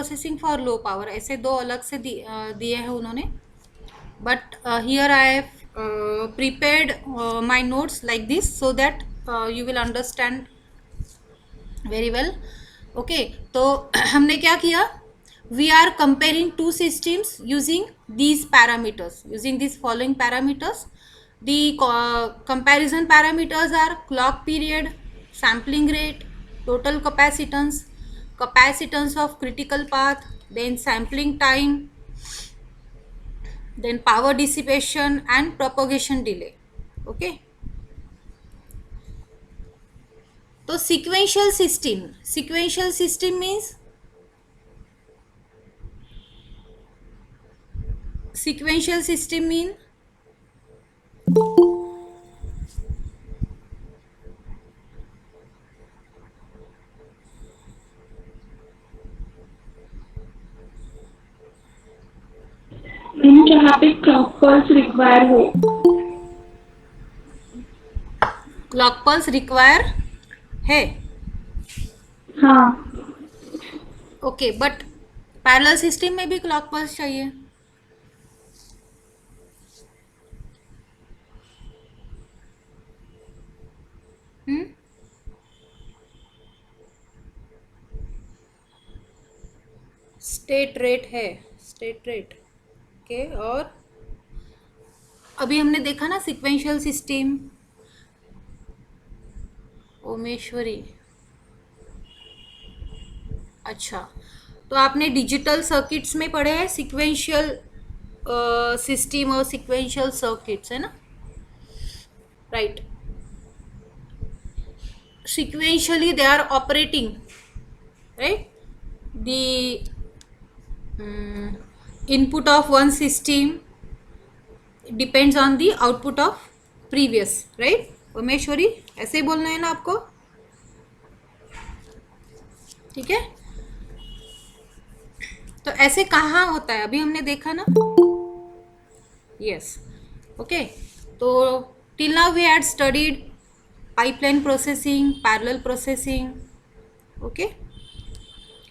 Processing for low power, ऐसे दो अलग से दिए हैं उन्होंने. But here I have prepared my notes like this so that you will understand very well. Okay, तो हमने क्या किया, we are comparing two systems using these parameters, using these following parameters. The comparison parameters are clock period, sampling rate, total capacitance, capacitance of critical path, then sampling time, then power dissipation and propagation delay. Okay, तो sequential system means sequential system mean जहाँ पे clock pulse require हो. Clock pulse require है. हाँ. Okay, but parallel system में भी clock pulse चाहिए. State rate है, स्टेट रेट. ओके, और अभी हमने देखा ना सिक्वेंशियल सिस्टम. ओमेश्वरी, अच्छा, तो आपने डिजिटल सर्किट्स में पढ़े हैं सिक्वेंशियल सिस्टम और सिक्वेंशियल सर्किट्स, है ना. Right. Sequentially they are operating, right? The input of one system depends on the output of previous, right? Umeshwari, ऐसे ही बोलना है ना आपको, ठीक है. तो ऐसे कहाँ होता है अभी हमने देखा ना. यस. ओके, तो till now we had studied pipeline processing, parallel processing. Okay,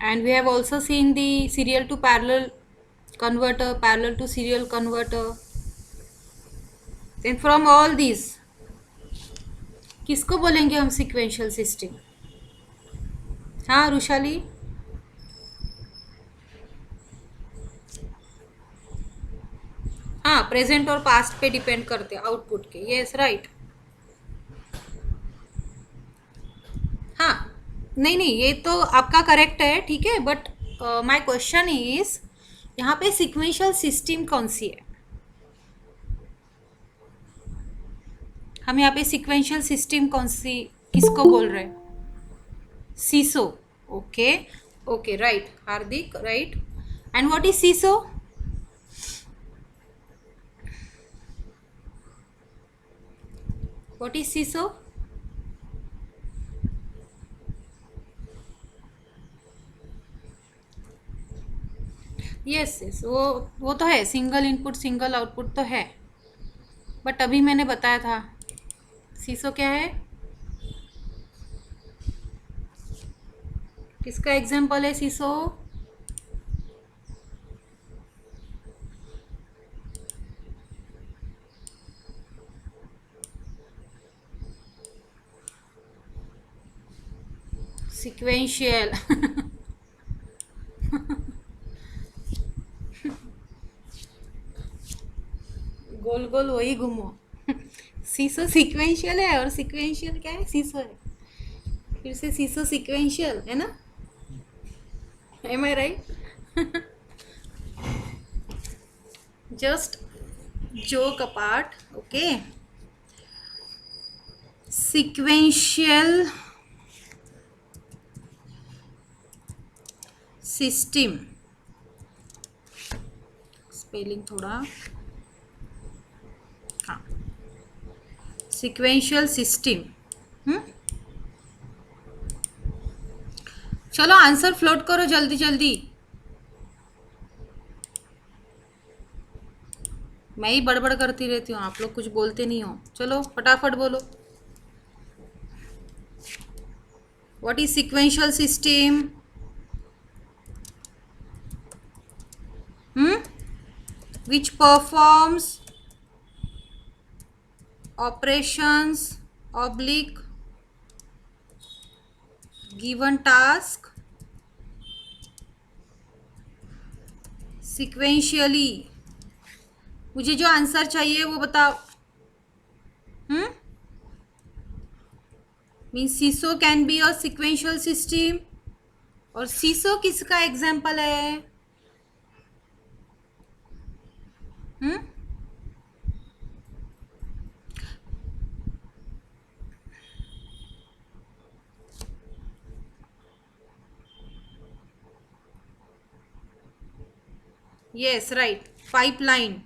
and we have also seen the serial to parallel converter, parallel to serial converter. Then from all these किसको बोलेंगे हम sequential system? हाँ रुशाली, हाँ present और past पे depend करते हैं output के. Yes, right. हाँ, नहीं नहीं, ये तो आपका करेक्ट है, ठीक है. बट माय क्वेश्चन इज, यहाँ पे सिक्वेंशियल सिस्टम कौन सी है. हम यहाँ पे सिक्वेंशियल सिस्टम कौन सी, किसको बोल रहे हैं. SISO. Okay okay, right Hardik, right. And what is SISO. What is SISO. Yes yes, वो तो है, सिंगल इनपुट सिंगल आउटपुट तो है. बट अभी मैंने बताया था सीसो क्या है, किसका एग्जाम्पल है सीसो. सिक्वेंशियल गोल गोल वही घूमो. सीसो सिक्वेंशियल है और सिक्वेंशियल क्या है, सीसो है. फिर से सीसो सिक्वेंशियल है ना. Am I right. Just joke apart. Okay, sequential system, spelling थोड़ा, हाँ, सिक्वेंशियल सिस्टम. चलो आंसर फ्लोट करो जल्दी जल्दी. मैं ही बड़बड़ करती रहती हूँ, आप लोग कुछ बोलते नहीं हो. चलो फटाफट बोलो. What is sequential system. which performs operations oblique given task sequentially. मुझे जो आंसर चाहिए वो बताओ. Means seesaw can be a sequential system. और सीसो किसका एग्जाम्पल है? Yes right, pipeline.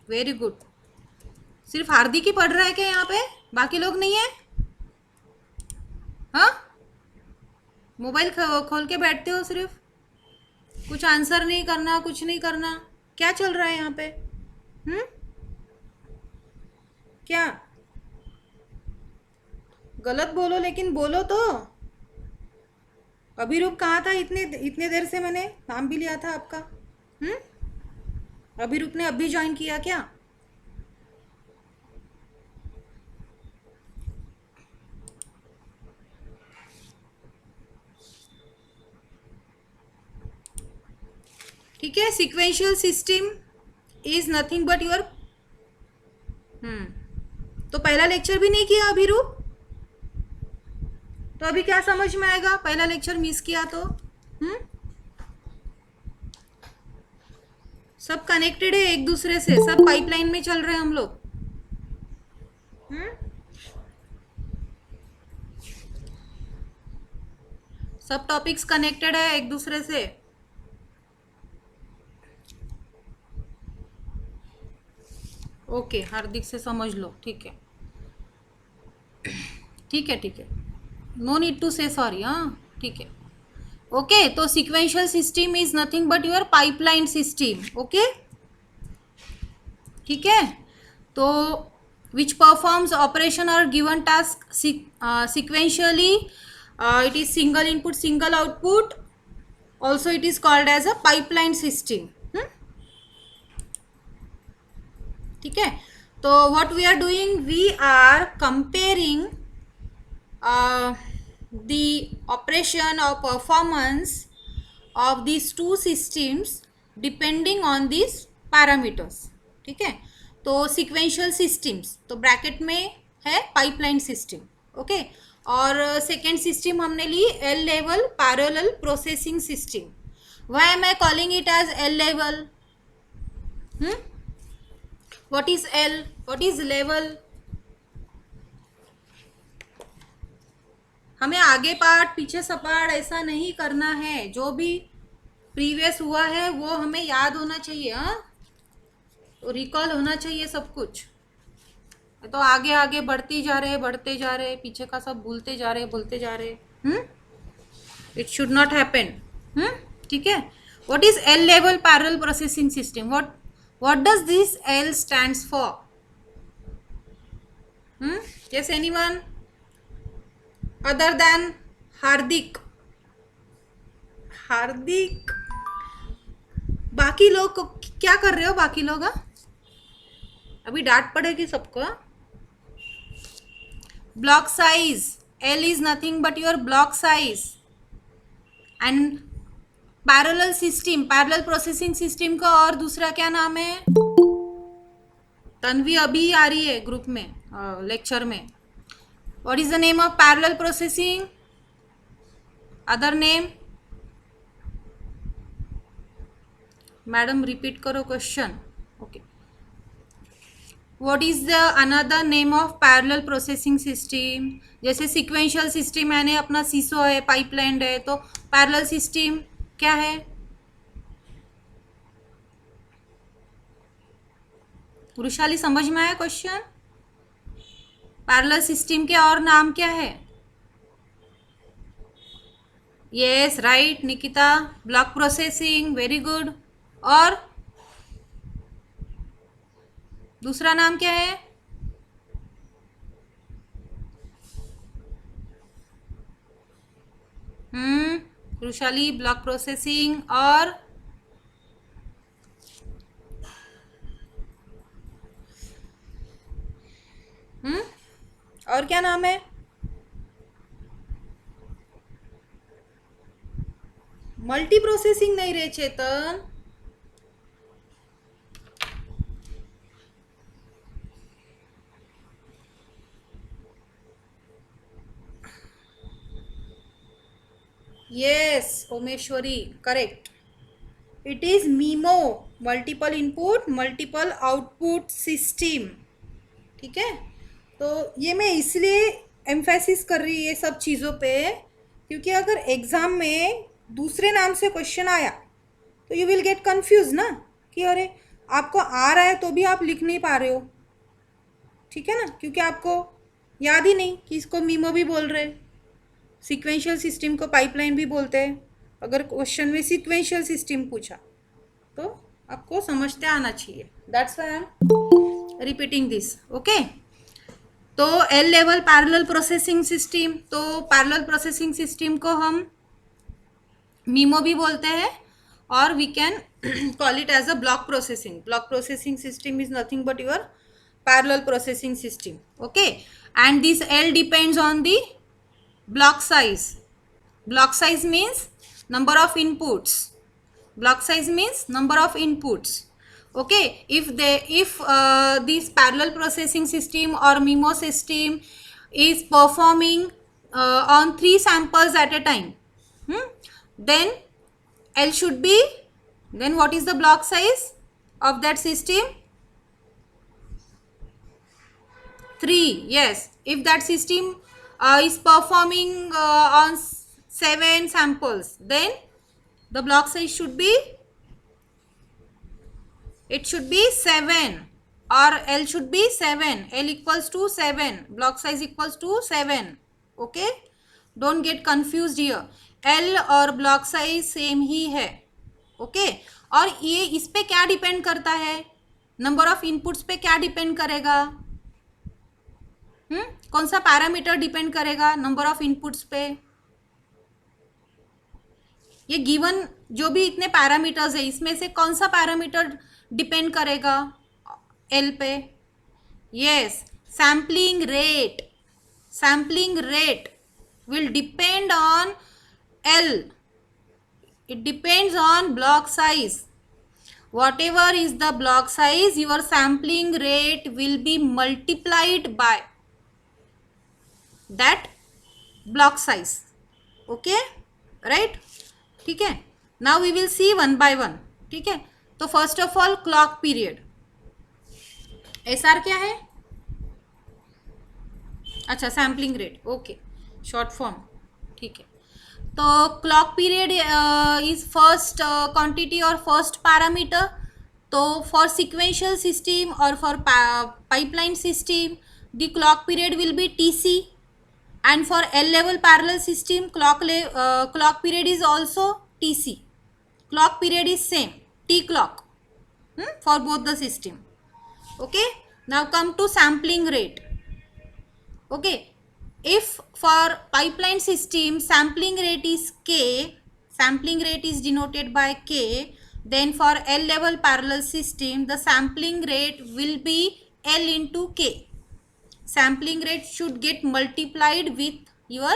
Very good. सिर्फ हार्दिक ही पढ़ रहा है क्या यहाँ पे? बाकी लोग नहीं है? हाँ, मोबाइल खोल के बैठते हो सिर्फ, कुछ आंसर नहीं करना, कुछ नहीं करना. क्या चल रहा है यहाँ पे? क्या? गलत बोलो लेकिन बोलो तो. अभिरूप कहाँ था? इतने देर से मैंने नाम भी लिया था आपका. अभिरूप ने अभी ज्वाइन किया क्या? ठीक है. Sequential system is nothing but your. तो पहला लेक्चर भी नहीं किया अभिरूप, तो अभी क्या समझ में आएगा? पहला लेक्चर मिस किया तो. सब कनेक्टेड है एक दूसरे से, सब पाइपलाइन में चल रहे हैं हम लोग. सब टॉपिक्स कनेक्टेड है एक दूसरे से. ओके, हार्दिक से समझ लो. ठीक है, ठीक है, ठीक है. नो नीड टू से सॉरी. हाँ, ठीक है. ओके, तो sequential system is nothing but your pipeline system. Okay, ठीक है. तो विच परफॉर्म्स ऑपरेशन और given task sequentially, it is single input single output, also it is called as a pipeline system. ठीक है. तो what we are doing, we are comparing the operation or performance of these two systems depending on these parameters. ठीक है. तो sequential systems तो bracket में है pipeline system. Okay. और सेकेंड सिस्टम हमने ली L level parallel processing system. Why am I calling it as L level? What is L, what is level? हमें आगे पार्ट पीछे सपाट ऐसा नहीं करना है. जो भी प्रीवियस हुआ है वो हमें याद होना चाहिए. हाँ, रिकॉल होना चाहिए सब कुछ. तो आगे आगे बढ़ते जा रहे, पीछे का सब भूलते जा रहे. It should not happen. ठीक है. What is L level parallel processing system? What does this L stands for? Yes, anyone other than Hardik? Hardik, बाकी लोग को क्या कर रहे हो? बाकी लोग अभी डांट पड़ेगी सबको. Block size, L is nothing but your block size. And parallel system, parallel processing system का और दूसरा क्या नाम है? तन्वी अभी आ रही है ग्रुप में, लेक्चर में. What is the name of parallel processing? Other name? Madam repeat करो question. Okay. What is the another name of parallel processing system? जैसे सिक्वेंशियल सिस्टम यानी अपना सीसो है, पाइपलाइन है, तो पैरेलल सिस्टम क्या है? वृशाली समझ में आया क्वेश्चन? पैरेलल सिस्टम के और नाम क्या है? Yes right Nikita, block processing. Very good. और दूसरा नाम क्या है? Vrushali, block processing. और और क्या नाम है? मल्टी प्रोसेसिंग नहीं रे Chetan. Yes Omeshwari, correct. It is MIMO, multiple input multiple output system. ठीक है, तो ये मैं इसलिए एम्फेसिस कर रही ये सब चीज़ों पे, क्योंकि अगर एग्ज़ाम में दूसरे नाम से क्वेश्चन आया तो यू विल गेट कंफ्यूज ना, कि अरे आपको आ रहा है तो भी आप लिख नहीं पा रहे हो। ठीक है ना, क्योंकि आपको याद ही नहीं कि इसको मीमो भी बोल रहे, सीक्वेंशियल सिस्टम को पाइपलाइन भी बोलते हैं। अगर क्वेश्चन में सीक्वेंशियल सिस्टम पूछा तो आपको समझते आना चाहिए। That's why I am repeating this. Okay, तो L level parallel processing system, तो पैरेलल प्रोसेसिंग सिस्टम को हम मीमो भी बोलते हैं, और we can call it as a block processing. Block processing system is nothing but your parallel processing system. Okay, and this L depends on the block size. Block size means number of inputs. Block size means number of inputs. Okay, if this parallel processing system or MIMO system is performing on 3 samples at a time, then L should be, then what is the block size of that system? 3. Yes, if that system is performing on 7 samples, then the block size should be, it should be 7, or L should be 7. L equals to 7, block size equals to 7. Okay, don't get confused here. L और block size same ही है। Okay, और ये इस पे क्या depend करता है? Number of inputs पे क्या डिपेंड करेगा? कौन सा पैरामीटर डिपेंड करेगा नंबर ऑफ इनपुट्स पे? ये गिवन जो भी इतने पैरामीटर्स है, इसमें से कौन सा पैरामीटर डिपेंड करेगा एल पे? Yes, sampling rate. Sampling rate will depend on L, it depends on block size. Whatever is the block size, your sampling rate will be multiplied by that block size. Okay, right? ठीक है, now we will see one by one. ठीक है, तो first of all clock period. SR क्या है? अच्छा, sampling rate. Okay, short form. ठीक है, तो clock period is first quantity और फर्स्ट पैरामीटर। तो फॉर सिक्वेंशियल सिस्टम और for pipeline system the clock period will be TC, and for L level parallel system clock period is also TC. Clock period is same, T clock, for both the system. Okay, now come to sampling rate. Okay, if for pipeline system sampling rate is K, sampling rate is denoted by K, then for L level parallel system the sampling rate will be L into K. Sampling rate should get multiplied with your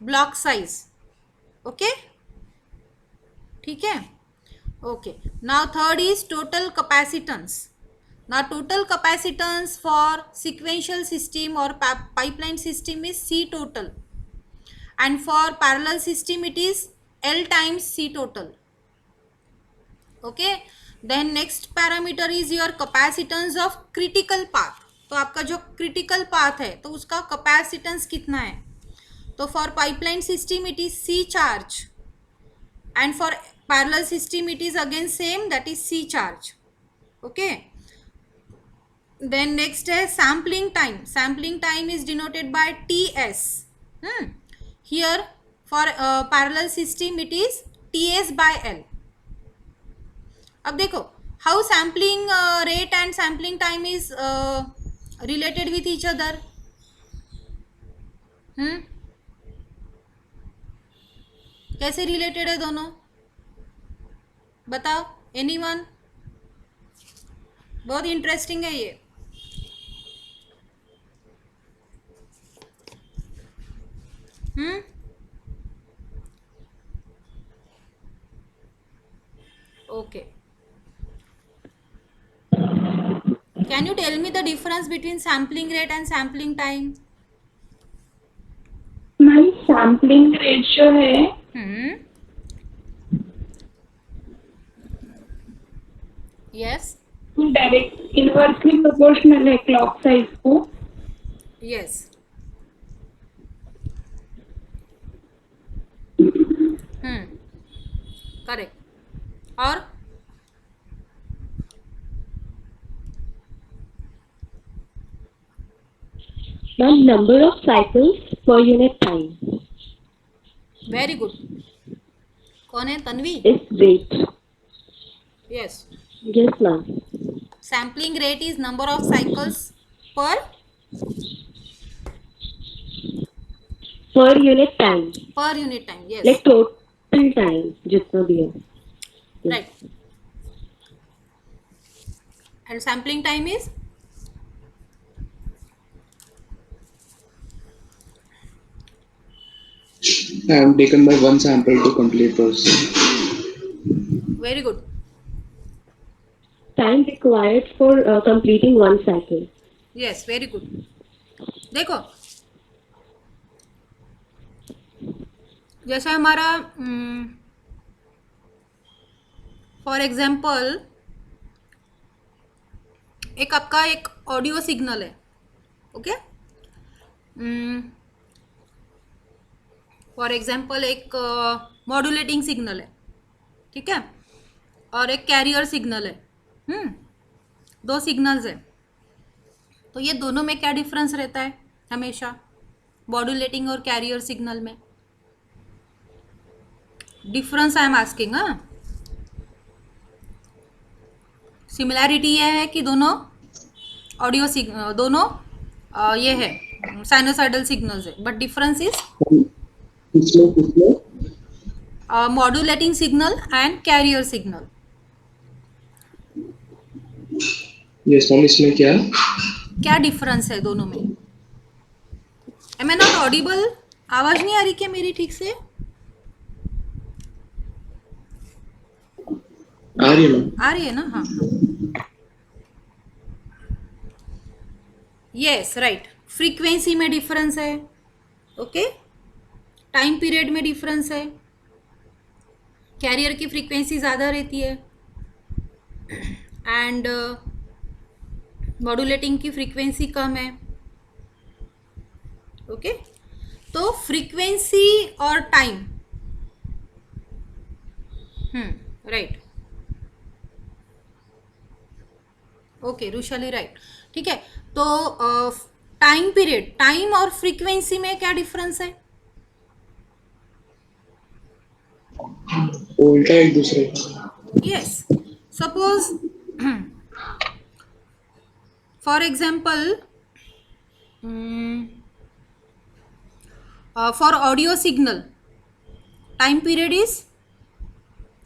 block size. Okay, ठीक है? Okay, now third is total capacitance. Now total capacitance for sequential system or pipeline system is C total, and for parallel system it is L times C total. Okay, then next parameter is your capacitance of critical path. तो आपका जो critical path है तो उसका capacitance कितना है? तो for pipeline system it is C charge, and for parallel system it is again same, that is C charge. Okay, then next है sampling time. Sampling time is denoted by TS. Here for parallel system it is TS by L. अब देखो how sampling rate and sampling time is related with each other. कैसे related है दोनों? बताओ, anyone? बहुत interesting है ये। Okay. Can you tell me the difference between sampling rate and sampling time? Ma'am sampling rate जो है Yes. डायरेक्ट इनवर्सली प्रोपोर्शनल है क्लॉक साइज को. Yes. करेक्ट. और Ma'am, number of cycles per unit time very good. कौन है? Tanvi. is rate. Yes. Yes, ma'am. Sampling rate is number of cycles per unit time. unit time. Yes. Like total time जितना भी है. Right. And sampling time is I am taken by one sample to complete process. very good. Time required for completing one cycle. Yes, very good. देखो जैसे हमारा for example एक आपका एक audio signal है. ओके. फॉर एग्जाम्पल एक modulating signal है. ठीक है. और एक कैरियर सिग्नल है. दो सिग्नल्स है. तो ये दोनों में क्या डिफरेंस रहता है हमेशा मॉड्यूलेटिंग और कैरियर सिग्नल में? Difference I am asking. Similarity ये है कि दोनों ऑडियो दोनों ये है साइनोसाइडल सिग्नल्स है. But difference is modulating signal and carrier signal. Yes ma'am, इसमें क्या डिफरेंस है दोनों में? Am I not audible? आवाज नहीं आ रही क्या मेरी ठीक से? आ रही है मैम. आ रही है ना? हाँ हाँ. Yes right. फ्रीक्वेंसी में डिफरेंस है. ओके. टाइम पीरियड में डिफरेंस है. कैरियर की फ्रीक्वेंसी ज़्यादा रहती है एंड मॉड्यूलेटिंग की फ्रीक्वेंसी कम है. ओके. तो फ्रीक्वेंसी और time. Right. Okay Rushali right. ठीक है. तो टाइम पीरियड, टाइम और फ्रीक्वेंसी में क्या डिफरेंस है? उल्टा एक दूसरे. Yes. Suppose for example for audio signal time period is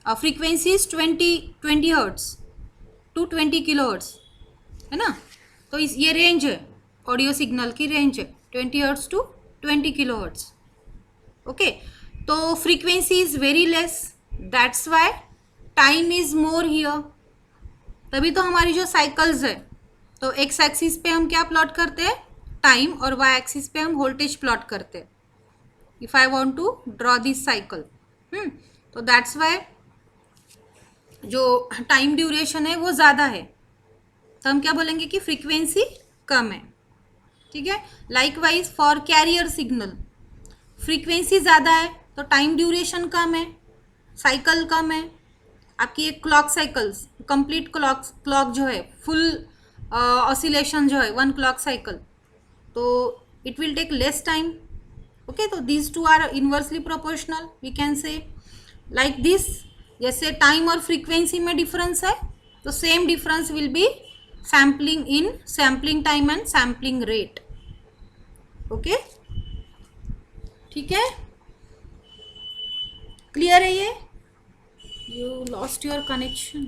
frequency is 20 hertz to 20 kilo hertz है ना. तो इस ये रेंज है ऑडियो सिग्नल की. रेंज है 20 hertz to 20 kilo hertz. Okay. तो frequency is very less. That's why time is more here. तभी तो हमारी जो साइकिल्स है तो एक्स एक्सिस पे हम क्या प्लॉट करते हैं? टाइम. और वाई एक्सिस पे हम वोल्टेज प्लॉट करते हैं. If I want to draw this cycle तो दैट्स वाई जो टाइम ड्यूरेशन है वो ज़्यादा है. तो हम क्या बोलेंगे कि फ्रीक्वेंसी कम है. ठीक है. Likewise for carrier signal frequency ज़्यादा है तो टाइम ड्यूरेशन कम है, साइकिल कम है. आपकी एक क्लॉक साइकिल्स कंप्लीट क्लॉक जो है फुल ऑसिलेशन जो है 1 क्लॉक साइकिल, तो it will take less time. Okay. तो these two are inversely proportional we can say like this. जैसे टाइम और फ्रीक्वेंसी में डिफरेंस है तो same difference will be sampling in sampling time and sampling rate. Okay. ठीक है. Clear है ये? You lost your connection.